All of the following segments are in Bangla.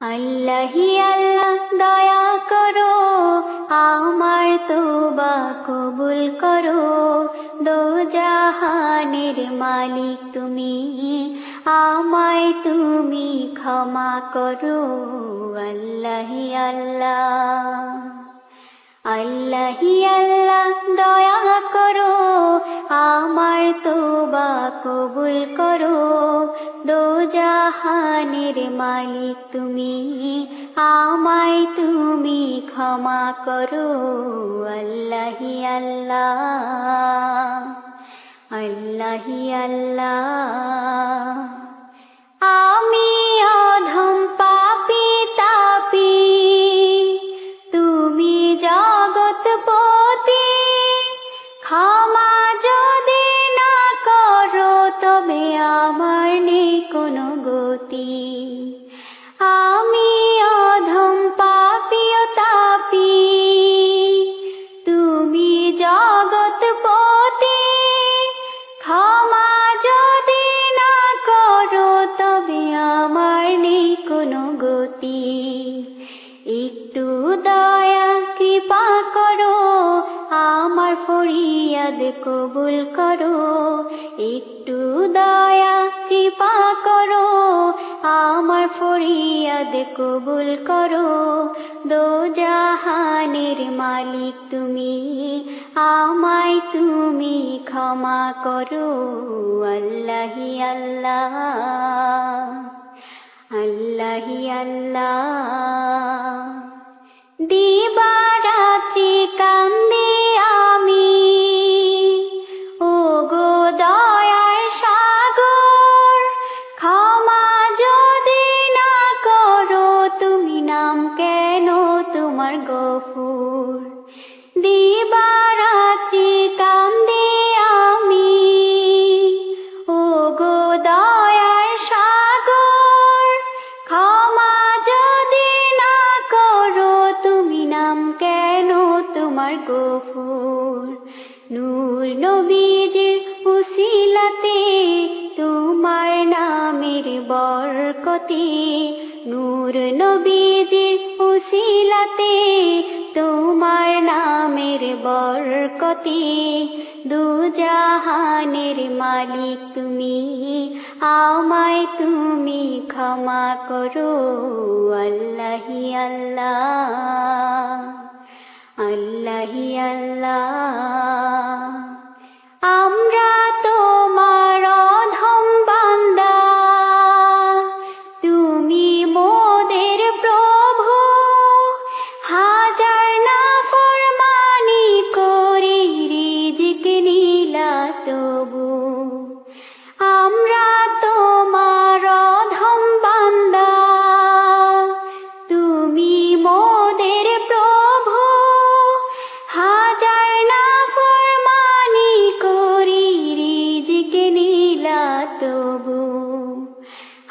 আল্লাহি আল্লাহ দয়া করো, আমার তওবা কবুল করো। দোজাহানের মালিক তুমি, আমায় তুমি ক্ষমা করো। আল্লাহি আল্লাহ, আল্লাহি আল্লাহ দয়া করো, আমার তওবা কবুল করো। দোজাহানের মালিক তুমি, আমায় তুমি ক্ষমা করো। আল্লাহি আল্লাহ, আল্লাহি আল্লাহ। আমি অধম পাপী তাপী, তুমি জগৎপতি। ক্ষমা যদি না করো, তবে আমার নেই কোনো গতি। আমি অধম পাপী ও তাপী, তুমি জগৎপতি। ক্ষমা যদি না করো, তবে আমার নেই কোনো গতি। একটু দয়া কৃপা করো, আমার ফরিয়াদ কবুল করো। একটু দয়া কৃপা করো, আমার ফরিয়াদ কবুল করো। দোজাহানের মালিক তুমি, আমায় তুমি ক্ষমা করো। আল্লাহি আল্লাহ, আল্লাহি আল্লাহ। দিবারাত্রি কান্দি আমি, ও গো দয়ার সাগর। ক্ষমা যদি না করো, তুমি নাম কেন তোমার গফুর। দিবারাত্রি কান্দি আমি, ও গো দয়ার সাগর। ক্ষমা যদি না করো, তুমি নাম কেন তোমার গফুর। নূর নবীজির উসিলাতে, তোমার নামের বরকতে। নূর নবীজির উসিলাতে, তোমার নামের বরকতে। দুজাহানের মালিক তুমি, আমায় তুমি ক্ষমা করো। আল্লাহি আল্লাহ, আল্লাহি আল্লাহ। আমরা তোমার অধম বান্দা, তুমি মোদের প্রভু। হাজার নাফরমানি করি, রিজিক নিলা তবু। আমরা তোমার অধম বান্দা, তুমি মোদের প্রভু। হাজার নাফরমানি করি, রিজিক নিলা তবু।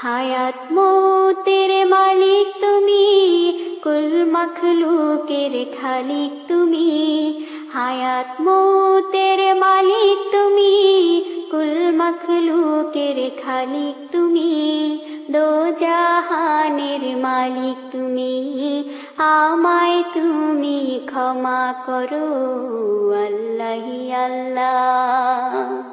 হায়াত মৌতের মালিক তুমি, কুল মখলুকের খালিক তুমি। হায়াত মৌতের মালিক তুমি, কুল মখলুকের খালিক তুমি। দোজাহানের মালিক তুমি, আমায় তুমি ক্ষমা করো। আল্লাহি আল্লাহ।